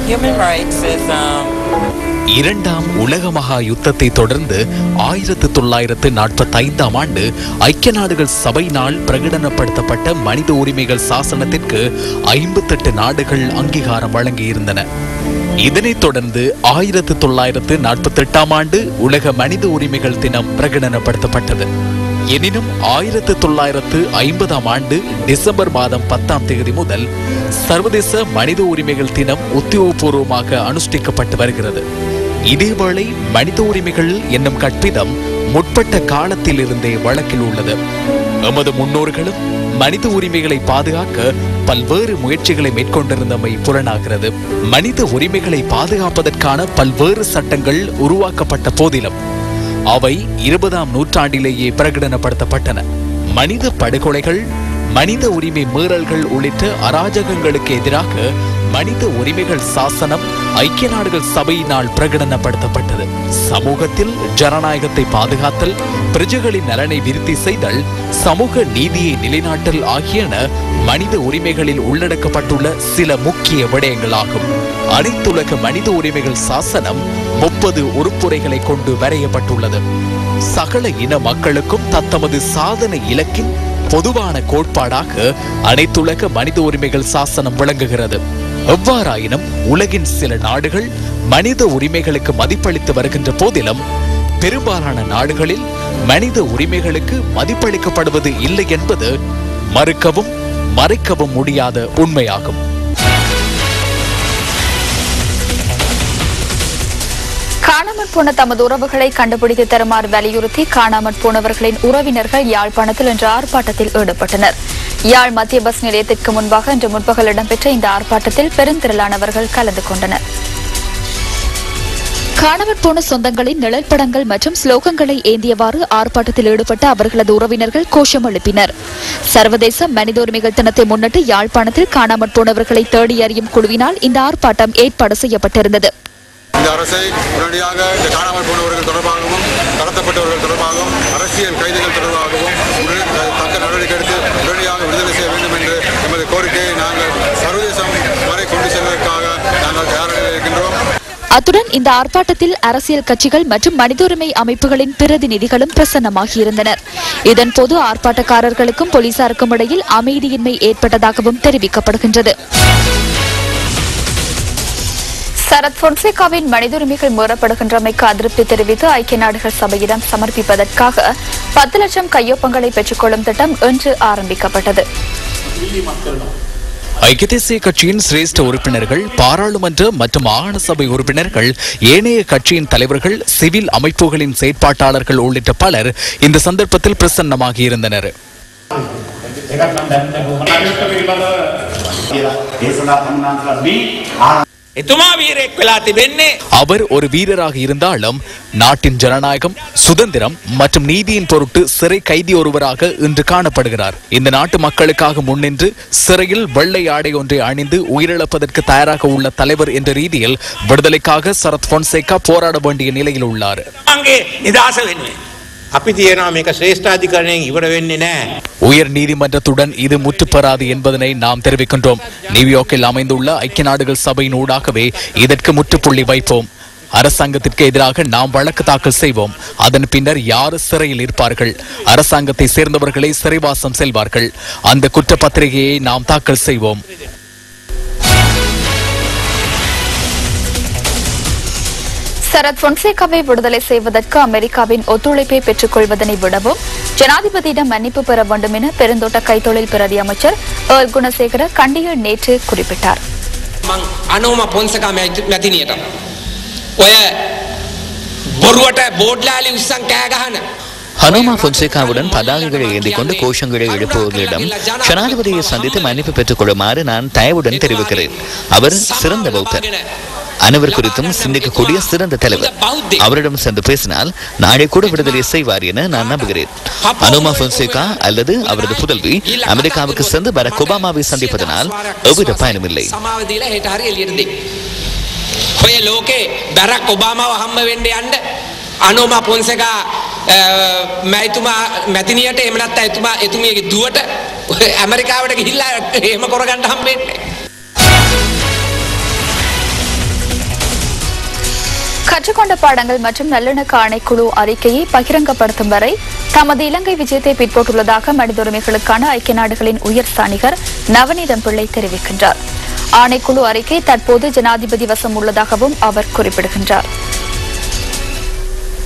Human rights is இரண்டாம் உலக மகா யுத்தத்தை தொடர்ந்து 1945ஆம் ஆண்டு ஐக்கிய நாடுகள் சபையினால் பிரகடனப்படுத்தப்பட்ட மனித உரிமைகள் சாசனத்திற்கு 58 நாடுகள் அங்கீகாரம் வழங்கியிருந்தன. இதனைத் தொடர்ந்து 1948ஆம் ஆண்டு உலக மனித உரிமைகள் தினம் பிரகடனப்படுத்தப்பட்டது. எனினும் 1950ஆம் ஆண்டு டிசம்பர் மாதம் 10ஆம் தேதி முதல் சர்வதேச மனித உரிமைகள் தினம் உத்தியோகபூர்வமாக அனுஷ்டிக்கப்பட்டு வருகிறது. இதேவேளை மனித உரிமைகள் என்னும் கற்பிதம் முற்பட்ட காலத்திலிருந்தே வழக்கில் உள்ளது. எமது முன்னோர்களும் மனித உரிமைகளை பாதுகாக்க பல்வேறு முயற்சிகளை மேற்கொண்டிருந்தமை புலனாகிறது. மனித உரிமைகளை பாதுகாப்பதற்கான பல்வேறு சட்டங்கள் உருவாக்கப்பட்ட போதிலும் அவை 20ஆம் நூற்றாண்டிலேயே பிரகடனப்படுத்தப்பட்டன. மனித படுகொலைகள், மனித உரிமை மீறல்கள் உள்ளிட்ட அராஜகங்களுக்கு எதிராக மனித உரிமைகள் சாசனம் ஐக்கிய நாடுகள் சபையினால் பிரகடனப்படுத்தப்பட்டது. சமூகத்தில் ஜனநாயகத்தை பாதுகாத்தல், பிரஜைகளின் நலனை விருத்தி செய்தல், சமூக நீதியை நிலைநாட்டல் ஆகியன மனித உரிமைகளில் உள்ளடக்கப்பட்டுள்ள சில முக்கிய விடயங்களாகும். அனைத்துலக மனித உரிமைகள் சாசனம் 30 உறுப்புரைகளை கொண்டு வரையப்பட்டுள்ளது. சகல இன மக்களுக்கும் தத்தமது சாதனை இலக்கின் பொதுவான கோட்பாடாக அனைத்துலக மனித உரிமைகள் சாசனம் விளங்குகிறது. எவ்வாறாயினும் உலகின் சில நாடுகள் மனித உரிமைகளுக்கு மதிப்பளித்து வருகின்ற போதிலும் பெரும்பாலான நாடுகளில் மனித உரிமைகளுக்கு மதிப்பளிக்கப்படுவது இல்லை என்பது மறுக்கவும் மறைக்கவும் முடியாத உண்மையாகும். காணாமற் போன தமது உறவுகளை கண்டுபிடித்து தருமாறு வலியுறுத்தி காணாமற் போனவர்களின் உறவினர்கள் யாழ்ப்பாணத்தில் இன்று ஆர்ப்பாட்டத்தில் ஈடுபட்டனர். யாழ் மத்திய பஸ் நிலையத்திற்கு முன்பாக இன்று முற்பகல் இடம்பெற்ற இந்த ஆர்ப்பாட்டத்தில் பெருந்திரளானவர்கள் கலந்து கொண்டனர். காணாமற் போன சொந்தங்களின் நிழற்படங்கள் மற்றும் ஸ்லோகங்களை ஏந்தியவாறு ஆர்ப்பாட்டத்தில் ஈடுபட்ட அவர்களது உறவினர்கள் கோஷம் எழுப்பினர். சர்வதேச மனித உரிமைகள் தினத்தை முன்னிட்டு யாழ்ப்பாணத்தில் காணாமற் போனவர்களை தேடி அறியும் குழுவினால் இந்த ஆர்ப்பாட்டம் ஏற்பாடு செய்யப்பட்டிருந்தது. இந்த அரசை உடனடியாக இந்த காணாமல் போனவர்கள் தொடர்பாகவும் கடத்தப்பட்டவர்கள் தொடர்பாகவும் அரசியல் கைதிகள் தொடர்பாகவும் தக்க நடவடிக்கை எடுத்து உடனடியாக விடுதலை செய்ய வேண்டும் என்று எமது கோரிக்கையை நாங்கள் சர்வதேசம் வரை கொண்டு செல்வதற்காக நாங்கள் தயாராக இருக்கின்றோம். அத்துடன் இந்த ஆர்ப்பாட்டத்தில் அரசியல் கட்சிகள் மற்றும் மனித உரிமை அமைப்புகளின் பிரதிநிதிகளும் பிரசன்னமாகியிருந்தனர். இதன்போது ஆர்ப்பாட்டக்காரர்களுக்கும் போலீசாருக்கும் இடையில் அமைதியின்மை ஏற்பட்டதாகவும் தெரிவிக்கப்படுகின்றது. சரத் பொன்சேகாவின் மனித உரிமைகள் மீறப்படுகின்றமைக்கு அதிருப்தி தெரிவித்து ஐக்கிய நாடுகள் சபையிடம் சமர்ப்பிப்பதற்காக 10 லட்சம் கையொப்பங்களை பெற்றுக்கொள்ளும் திட்டம் இன்று ஆரம்பிக்கப்பட்டது. ஐக்கிய தேசிய கட்சியின் சிரேஷ்ட உறுப்பினர்கள், பாராளுமன்ற மற்றும் மாகாண சபை உறுப்பினர்கள், ஏனைய கட்சியின் தலைவர்கள், சிவில் அமைப்புகளின் செயற்பாட்டாளர்கள் உள்ளிட்ட பலர் இந்த சந்தர்ப்பத்தில் பிரசன்னமாகியிருந்தனர். அவர் ஒரு வீரராக இருந்தாலும் நாட்டின் ஜனநாயகம், சுதந்திரம் மற்றும் நீதியின் பொருட்டு சிறை கைதி ஒருவராக இன்று காணப்படுகிறார். இந்த நாட்டு மக்களுக்காக முன்னின்று சிறையில் வெள்ளை ஆடை ஒன்றை அணிந்து உயிரிழப்பதற்கு தயாராக உள்ள தலைவர் என்ற ரீதியில் விடுதலைக்காக சரத் பொன்சேகா போராட வேண்டிய நிலையில் உள்ளார். உயர் நீதிமன்றத்துடன் இது முற்றுப்பெறாது என்பதனை நாம் தெரிவிக்கின்றோம். நியூயார்க்கில் அமைந்துள்ள ஐக்கிய நாடுகள் சபையின் ஊடாகவே இதற்கு முற்றுப்புள்ளி வைப்போம். அரசாங்கத்திற்கு எதிராக நாம் வழக்கு தாக்கல் செய்வோம். அதன் பின்னர் யார் சிறையில் இருப்பார்கள்? அரசாங்கத்தை சேர்ந்தவர்களை சிறைவாசம் செல்வார்கள். அந்த குற்றப்பத்திரிகையை நாம் தாக்கல் செய்வோம். சரத் பொன்சேகாவை விடுதலை செய்வதற்கு அமெரிக்காவின் ஒத்துழைப்பை பெற்றுக் கொள்வதனை விடவும் ஜனாதிபதியிடம் மன்னிப்பு பெற வேண்டும் என பெருந்தோட்ட கைத்தொழில் பிரதி அமைச்சர் ஏர்ல் குணசேகர கண்டியில் நேற்று குறிப்பிட்டார். ஹனோமா பொன்சேகாவுடன் பதாகைகளை ஏந்திக் கொண்டு கோஷங்களை எழுப்புவர்களிடம் ஜனாதிபதியை சந்தித்து மன்னிப்பு பெற்றுக் கொள்ளுமாறு நான் தயவுடன் தெரிவிக்கிறேன். அவர் சிறந்த பௌத்தர், அனைவர் குறித்தும் சிந்திக்கக்கூடிய சிறந்த தலைவர். அவரிடம் சென்று பேசினால் நாளை கூட விடுதலை செய்வார் என நான் நம்புகிறேன். ஹனோமா பொன்சேகா அல்லது அவரது புதல்வி அமெரிக்காவுக்கு சென்று பராக் ஒபாமாவை சந்திப்பதனால் எவ்வித பயனுமில்லை. අනෝමා පොන්සේකා මැතිතුමා මැතිනියට එහෙම නැත්නම් එතුමියගේ දුවට ඇමරිකාවට ගිහිල්ලා එහෙම කරගන්න හම්බෙන්නේ. கற்றுக்கொண்ட பாடங்கள் மற்றும் நல்லிணக்க ஆணைக்குழு அறிக்கையை பகிரங்கப்படுத்தும் வரை தமது இலங்கை விஜயத்தை பிற்போட்டுள்ளதாக மனித உரிமைகளுக்கான ஐக்கிய நாடுகளின் உயர்ஸ்தானிகர் நவநீதம் பிள்ளை தெரிவிக்கின்றார். ஆணைக்குழு அறிக்கை தற்போது ஜனாதிபதி வசம் உள்ளதாகவும் அவர் குறிப்பிடுகின்றார்.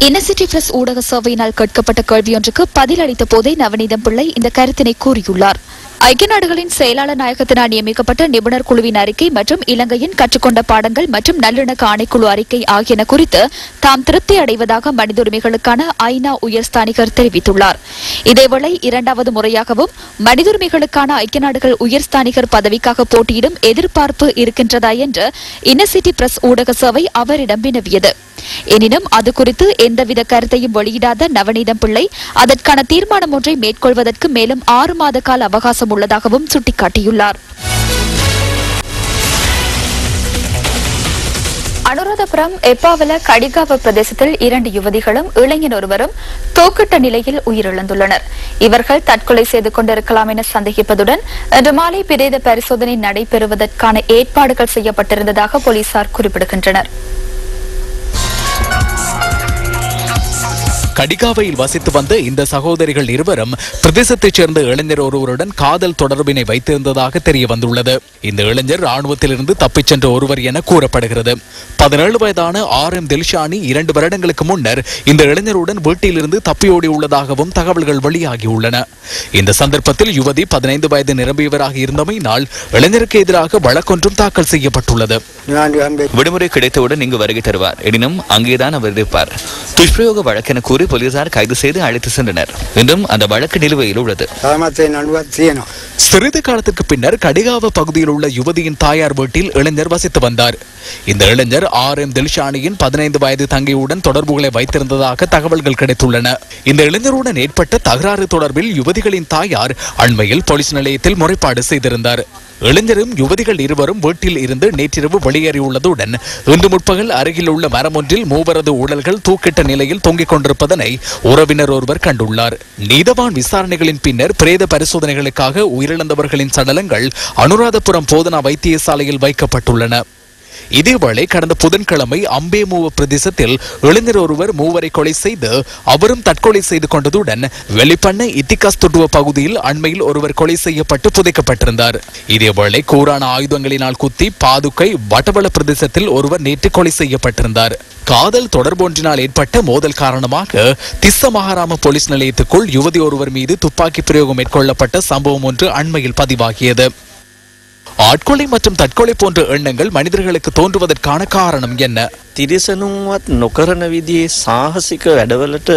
இன்னசிட்டி பிரஸ் ஊடக சேவையினால் கேட்கப்பட்ட கேள்வியொன்றுக்கு பதிலளித்த போதே நவநீதம் பிள்ளை இந்த கருத்தினை கூறியுள்ளார். ஐக்கிய நாடுகளின் செயலாளர் நாயகத்தினால் நியமிக்கப்பட்ட நிபுணர் குழுவின் அறிக்கை மற்றும் இலங்கையின் கற்றுக்கொண்ட பாடங்கள் மற்றும் நல்லிணக்க ஆணைக்குழு அறிக்கை ஆகியன குறித்து தாம் திருப்தி அடைவதாக மனித உரிமைகளுக்கான ஐநா உயர்ஸ்தானிகர் தெரிவித்துள்ளார். இதேவேளை இரண்டாவது முறையாகவும் மனித உரிமைகளுக்கான ஐக்கிய நாடுகள் உயர்ஸ்தானிகர் பதவிக்காக போட்டியிடும் எதிர்பார்ப்பு இருக்கின்றதா என்று இன்னசிட்டி பிரஸ் ஊடக சேவை அவரிடம் வினவியது. எனினும் அது குறித்து எந்தவித கருத்தையும் வெளியிடாத நவநீதம் பிள்ளை அதற்கான தீர்மானம் ஒன்றை மேற்கொள்வதற்கு மேலும் 6 மாத கால அவகாசம் உள்ளதாகவும் சுட்டிக்காட்டியுள்ளார். அனுராதபுரம் எப்பாவல கடிகாவ பிரதேசத்தில் 2 யுவதிகளும் இளைஞர் ஒருவரும் தூக்கிட்ட நிலையில் உயிரிழந்துள்ளனர். இவர்கள் தற்கொலை செய்து கொண்டிருக்கலாம் என சந்தேகிப்பதுடன் இன்று மாலை பிரேத பரிசோதனை நடைபெறுவதற்கான ஏற்பாடுகள் செய்யப்பட்டிருந்ததாக போலீசார் குறிப்பிடுகின்றனர். கடிகாவையில் வசித்து வந்த இந்த சகோதரிகள் இருவரும் பிரதேசத்தைச் சேர்ந்த இளைஞர் ஒருவருடன் காதல் தொடர்பினை வைத்திருந்ததாக தெரிய வந்துள்ளது. இந்த இளைஞர் ராணுவத்திலிருந்து தப்பிச் சென்ற ஒருவர் என கூறப்படுகிறது. 17 வயதான RM தில்ஷானி 2 வருடங்களுக்கு முன்னர் இந்த இளைஞருடன் வீட்டிலிருந்து தப்பியோடி உள்ளதாகவும் தகவல்கள் வெளியாகியுள்ளன. இந்த சந்தர்ப்பத்தில் யுவதி 15 வயது நிரம்பியவராக இருந்தமையினால் இளைஞருக்கு எதிராக வழக்கொன்றும் தாக்கல் செய்யப்பட்டுள்ளது. விடுமுறை கிடைத்தவுடன் இங்கு வருகை தருவார். எனினும் அங்கேதான் அவர் இருப்பார். துஷ்பிரயோக வழக்கென கூறி போலீசார் கைது செய்து அழைத்து சென்றனர். இன்றும் அந்த வழக்கு நிலுவையில் உள்ளது. சிறிது காலத்திற்கு பின்னர் கடிகாவ பகுதியில் உள்ள யுவதியின் தாயார் வீட்டில் இளைஞர் வசித்து வந்தார். இந்த இளைஞர் RM தில்ஷானியின் 15 வயது தங்கையுடன் தொடர்புகளை வைத்திருந்ததாக தகவல்கள் கிடைத்துள்ளன. இந்த இளைஞருடன் ஏற்பட்ட தகராறு தொடர்பில் யுவதிகளின் தாயார் அண்மையில் போலீஸ் நிலையத்தில் முறைப்பாடு செய்திருந்தார். இளைஞரும் யுவதிகள் இருவரும் வீட்டில் இருந்து நேற்றிரவு வெளியேறியுள்ளதுடன் இன்று முற்பகல் அருகில் உள்ள மரம் ஒன்றில் மூவரது உடல்கள் தூக்கிட்ட நிலையில் தொங்கிக் கொண்டிருப்பதனை உறவினர் ஒருவர் கண்டுள்ளார். நீதவான் விசாரணைகளின் பின்னர் பிரேத பரிசோதனைகளுக்காக உயிரிழந்தவர்களின் சடலங்கள் அனுராதபுரம் போதனா வைத்தியசாலையில் வைக்கப்பட்டுள்ளன. இதேவேளை கடந்த புதன்கிழமை அம்பேமூவ பிரதேசத்தில் இளைஞர் ஒருவர் மூவரை கொலை செய்து அவரும் தற்கொலை செய்து கொண்டதுடன் வெளிப்பண்ண இத்திகாஸ் துட்டுவ பகுதியில் அண்மையில் ஒருவர் கொலை செய்யப்பட்டு புதைக்கப்பட்டிருந்தார். இதேவேளை கூரான ஆயுதங்களினால் குத்தி பாதுகை வட்டவள பிரதேசத்தில் ஒருவர் நேற்று கொலை செய்யப்பட்டிருந்தார். காதல் தொடர்பொன்றினால் ஏற்பட்ட மோதல் காரணமாக திஸ்ஸ மகாராம போலீஸ் நிலையத்துக்குள் யுவதி ஒருவர் மீது துப்பாக்கி பிரயோகம் மேற்கொள்ளப்பட்ட சம்பவம் ஒன்று அண்மையில் பதிவாகியது. ஆட்கொலை மற்றும் தற்கொலை போன்ற எண்ணங்கள் மனிதர்களுக்கு தோன்றுவதற்கான காரணம் என்ன? තිරිසනුන්වත් නොකරන විදිහේ සාහසික වැඩවලට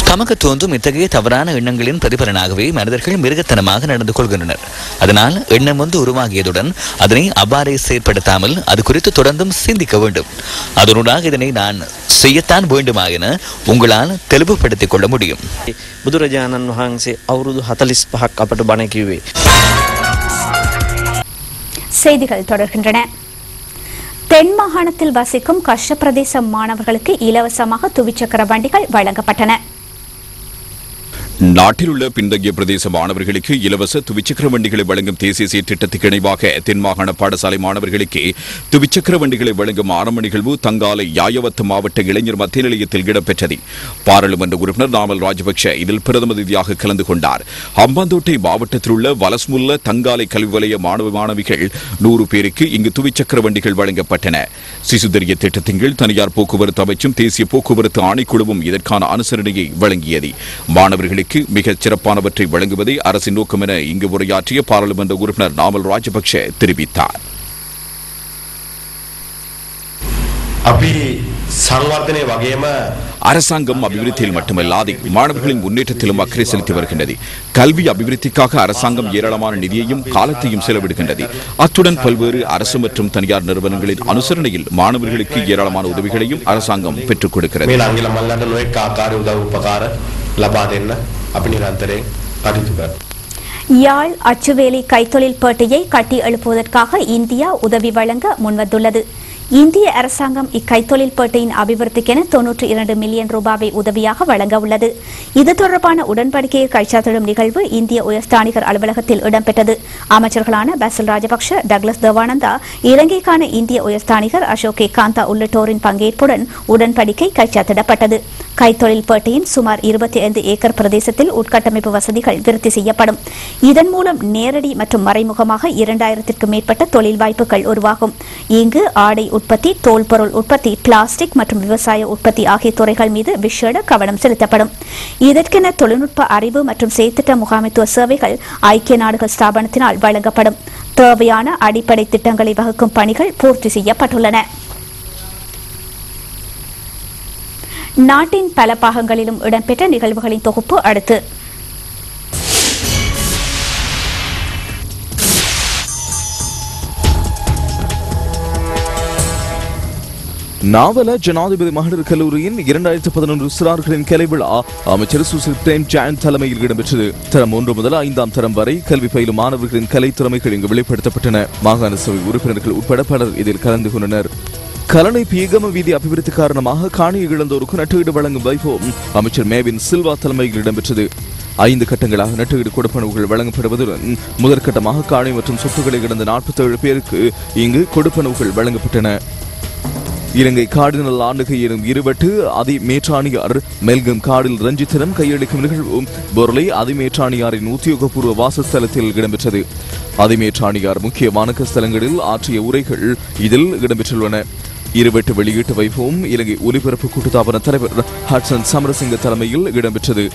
தமக்கு தோன்றும் இத்தகைய தவறான எண்ணங்களின் பிரதிபலனாகவே மனிதர்கள் மிருகத்தனமாக நடந்து கொள்கின்றனர். அதனால் எண்ணம் வந்து உருவாகியதுடன் அதனை அவ்வாறே செயற்படுத்தாமல் அது குறித்து தொடர்ந்தும் சிந்திக்க வேண்டும். அதனூடாக இதனை நான் செய்யத்தான் வேண்டுமா என உங்களால் தெளிவுபடுத்திக் கொள்ள முடியும். බුදුරජාණන් වහන්සේ අවුරුදු 45ක් අපට බණ කිව්වේ. செய்திகள் தொடர்கின்றன. தென் மாகாணத்தில் வசிக்கும் கஷ்ட பிரதேச மாணவர்களுக்கு இலவசமாக துவிச்சக்கர வண்டிகள் வழங்கப்பட்டன. நாட்டில் உள்ள பின்தங்கிய பிரதேச மாணவர்களுக்கு இலவச துவிச்சக்கர வண்டிகளை வழங்கும் தேசிய திட்டத்துக்கு இணைவாக தென் மாகாண பாடசாலை மாணவர்களுக்கு துவிச்சக்கர வண்டிகளை வழங்கும் ஆரம்ப நிகழ்வு தங்காலை யாயவத்து மாவட்ட இளைஞர் மத்திய நிலையத்தில் இடம்பெற்றது. பாராளுமன்ற உறுப்பினர் நாமல் ராஜபக்ஷ இதில் பிரதம அதிதியாக கலந்து கொண்டார். ஹம்பாந்தோட்டை மாவட்டத்தில் உள்ள வலஸ்முல்ல தங்காலை கல்வி வலய மாணவ மாணவிகள் 100 பேருக்கு இங்கு துவிச்சக்கர வண்டிகள் வழங்கப்பட்டன. சிசுதரிய திட்டத்தின் கீழ் தனியார் போக்குவரத்து அமைச்சும் தேசிய போக்குவரத்து ஆணைக்குழுவும் இதற்கான அனுசரணையை வழங்கியது. மாணவர்களுக்கு மிகச் சிறப்பானவற்றை வழங்குவதே அரசின் நோக்கம் என இங்கு உரையாற்றிய பாராளுமன்ற உறுப்பினர் நாமல் ராஜபக்ஷ தெரிவித்தார். அரசாங்கம் அபிவிருத்தியில் மட்டுமல்லாது மாணவர்களின் முன்னேற்றத்திலும் அக்கறை செலுத்தி வருகின்றது. கல்வி அபிவிருத்திக்காக அரசாங்கம் ஏராளமான நிதியையும் காலத்தையும் செலவிடுகின்றது. அத்துடன் பல்வேறு அரசு மற்றும் தனியார் நிறுவனங்களின் அனுசரணையில் மாணவர்களுக்கு ஏராளமான உதவிகளையும் அரசாங்கம் பெற்றுக் கொடுக்கிறது. யாழ் அச்சுவேலி கைத்தொழில் பேட்டையை கட்டி எழுப்புவதற்காக இந்தியா உதவி வழங்க முன்வந்துள்ளது. இந்திய அரசாங்கம் இக்கைத்தொழில் பேட்டையின் அபிவிருத்திக்கென 92 மில்லியன் ரூபாவை உதவியாக வழங்க உள்ளது. இது தொடர்பான உடன்படிக்கையை கைச்சாத்திடும் நிகழ்வு இந்திய உயர்ஸ்தானிகர் அலுவலகத்தில் இடம்பெற்றது. அமைச்சர்களான பாசில் ராஜபக்ஷ, டக்ளஸ் தேவானந்தா, இலங்கைக்கான இந்திய உயர்ஸ்தானிகர் அசோக் காந்தா உள்ளிட்டோரின் பங்கேற்புடன் உடன்படிக்கை கைச்சாத்திடப்பட்டது. கைத்தொழில் பேட்டையின் சுமார் 25 ஏக்கர் பிரதேசத்தில் உட்கட்டமைப்பு வசதிகள் விருத்தி செய்யப்படும். இதன் மூலம் நேரடி மற்றும் மறைமுகமாக 2000க்கும் மேற்பட்ட தொழில் வாய்ப்புகள் உருவாகும். இங்கு ஆடை உற்பத்தி, தோல் பொருள் உற்பத்தி, பிளாஸ்டிக் மற்றும் விவசாய உற்பத்தி ஆகிய துறைகள் மீது விசேட கவனம் செலுத்தப்படும். இதற்கென தொழில்நுட்ப அறிவு மற்றும் செயற்திட்ட முகாமைத்துவ சேவைகள் ஐக்கிய நாடுகள் ஸ்தாபனத்தினால் வழங்கப்படும். தேவையான அடிப்படை திட்டங்களை வகுக்கும் பணிகள் பூர்த்தி செய்யப்பட்டுள்ளன. நாட்டின் பல பாகங்களிலும் இடம்பெற்ற நிகழ்வுகளின் தொகுப்பு அடுத்து. நாவல ஜனாதிபதி மகளிர் கல்லூரியின் 2011 சிறார்களின் கலை விழா அமைச்சர் சுசில் பிரேம் ஜெயந்த் தலைமையில் இடம்பெற்றது. தரம் 1 முதல் 5ஆம் தரம் வரை கல்வி பயிலும் மாணவர்களின் கலை திறமைகள் இங்கு வெளிப்படுத்தப்பட்டன. மாகாண சபை உறுப்பினர்கள் உட்பட பலர் இதில் கலந்து கொண்டனர். கலனை பீகம வீதி அபிவிருத்தி காரணமாக காணியை இழந்தோருக்கு நட்டுஈடு வழங்கும் வைபவம் அமைச்சர் மேவின் சில்வா தலைமையில் இடம்பெற்றது. 5 கட்டங்களாக நட்டுஈடு கொடுப்பனவுகள் வழங்கப்படுவதுடன் முதற்கட்டமாக காணி மற்றும் சொத்துக்களை இழந்த 47 பேருக்கு இங்கு கொடுப்பனவுகள் வழங்கப்பட்டன. இலங்கை கார்டினல் ஆண்டுகை எனும் இருவட்டு அதிமேற்றாணியார் மெல்கம் காடில் ரஞ்சித்திடம் கையளிக்கும் நிகழ்வு பொருளை அதிமேற்றாணியாரின் உத்தியோகபூர்வ வாசஸ்தலத்தில் இடம்பெற்றது. அதிமேற்றாணியார் முக்கிய வணக்க ஸ்தலங்களில் ஆற்றிய உரைகள் இதில் இடம்பெற்றுள்ளன. இருவட்டு வெளியீட்டு வைபவம் இலங்கை ஒலிபரப்பு கூட்டுத்தாபன தலைவர் ஹட்சன் சமரசிங்க தலைமையில் இடம்பெற்றது.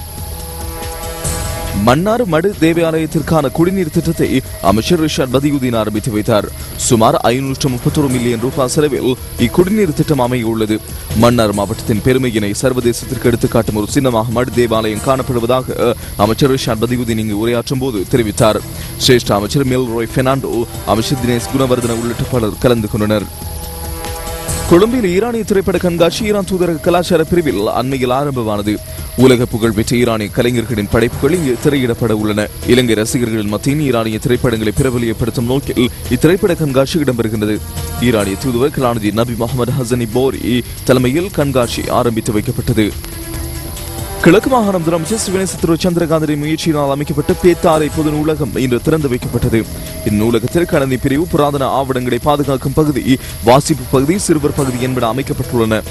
மன்னார் மடு தேவாலயத்திற்கான குடிநீர் திட்டத்தை அமைச்சர் ரிஷாட் பதியுதீன் ஆரம்பித்து வைத்தார். சுமார் 531 மில்லியன் ரூபாய் செலவில் இக்குடிநீர் திட்டம் அமைய உள்ளது. மன்னார் மாவட்டத்தின் பெருமையினை சர்வதேசத்திற்கு எடுத்துக்காட்டும் ஒரு சின்னமாக மடு தேவாலயம் காணப்படுவதாக அமைச்சர் ரிஷாட் பதியுதீன் இங்கு உரையாற்றும் போது தெரிவித்தார். சிரேஷ்ட அமைச்சர் மெல்ரோய் பெர்னாண்டோ, அமைச்சர் தினேஷ் குணவர்தன உள்ளிட்ட பலர் கலந்து கொண்டனர். கொழும்பில் ஈரானிய திரைப்பட கண்காட்சி ஈரான் தூதரக கலாச்சார பிரிவில் அண்மையில் ஆரம்பமானது. உலக புகழ் பெற்ற ஈரானிய கலைஞர்களின் படைப்புகள் இங்கு திரையிடப்பட உள்ளன. இலங்கை ரசிகர்களின் மத்தியில் ஈரானிய திரைப்படங்களை பிரபலியப்படுத்தும் நோக்கில் இத்திரைப்பட கண்காட்சி இடம்பெறுகிறது. ஈரானிய தூதுவர் கலாநிதி நபி முகமது ஹசனி போரி தலைமையில் கண்காட்சி ஆரம்பித்து வைக்கப்பட்டது. கிழக்கு மாகாண முதலமைச்சர் சிவனேச திரு சந்திரகாந்தரின் முயற்சியினால் அமைக்கப்பட்ட பேத்தாரை பொது நூலகம் இன்று திறந்து வைக்கப்பட்டது. இந்நூலகத்தில் கணனி பிரிவு, புராதன ஆவணங்களை பாதுகாக்கும் பகுதி, வாசிப்பு பகுதி, சிறுவர் பகுதி என்பன அமைக்கப்பட்டுள்ளன.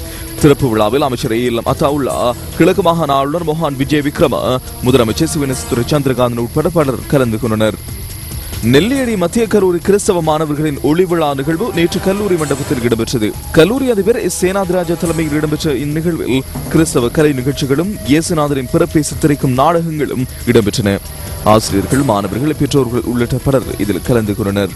திறப்பு விழாவில் அமைச்சர் ஏஎல்எம் அத்தாவுல்லா, கிழக்கு மாகாண ஆளுநர் மொஹான் விஜய் விக்ரம, முதலமைச்சர் சிவனேச திரு சந்திரகாந்தன் உட்பட பலர் கலந்து கொண்டனர். நெல்லியடி மத்திய கல்லூரி கிறிஸ்தவ மாணவர்களின் ஒளி விழா நிகழ்வு நேற்று கல்லூரி மண்டபத்தில் இடம்பெற்றது. கல்லூரி அதிபர் எஸ் சேனாதிராஜா தலைமையில் இடம்பெற்ற இந்நிகழ்வில் கிறிஸ்தவ கலை நிகழ்ச்சிகளும் இயேசுநாதரின் பிறப்பை சித்தரிக்கும் நாடகங்களும் இடம்பெற்றன. ஆசிரியர்கள், மாணவர்கள், பெற்றோர்கள் உள்ளிட்ட பலர் இதில் கலந்து கொண்டனர்.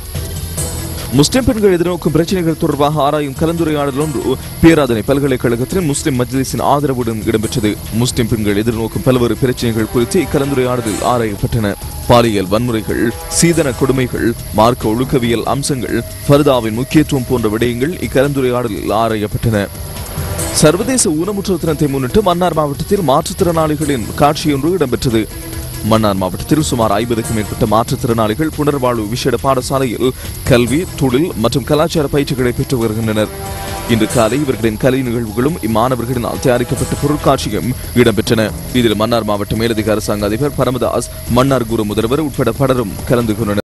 முஸ்லிம் பெண்கள் எதிர்நோக்கும் பிரச்சனைகள் தொடர்பாக ஆராயும் கலந்துரையாடல் ஒன்று பேராதனை பல்கலைக்கழகத்தின் முஸ்லிம் மஜ்லிஸின் ஆதரவுடன் இடம்பெற்றது. முஸ்லிம் பெண்கள் எதிர்நோக்கும் பல்வேறு பிரச்சனைகள் குறித்து இக்கலந்துரையாடலில் ஆராயப்பட்டன. பாலியல் வன்முறைகள், சீதன கொடுமைகள், மார்க்க ஒழுக்கவியல் அம்சங்கள், ஃபர்தாவின் முக்கியத்துவம் போன்ற விடயங்கள் இக்கலந்துரையாடலில் ஆராயப்பட்டன. சர்வதேச ஊனமுற்றோர் தினத்தை முன்னிட்டு மன்னார் மாவட்டத்தில் மாற்றுத்திறனாளிகளின் காட்சியொன்று இடம்பெற்றது. மன்னார் மாவட்டத்தில் சுமார் 50க்கும் மேற்பட்ட மாற்றுத்திறனாளிகள் புனர்வாழ்வு விசேட பாடசாலையில் கல்வி, தொழில் மற்றும் கலாச்சார பயிற்சிகளை பெற்று வருகின்றனர். இன்று காலை இவர்களின் கலை நிகழ்வுகளும் இம்மாணவர்களினால் தயாரிக்கப்பட்ட பொருட்காட்சியும் இடம்பெற்றன. இதில் மன்னார் மாவட்ட மேலதிக அரசாங்க அதிபர் பரமதாஸ், மன்னார் குரு முதல்வர் உட்பட பலரும் கலந்து கொண்டனர்.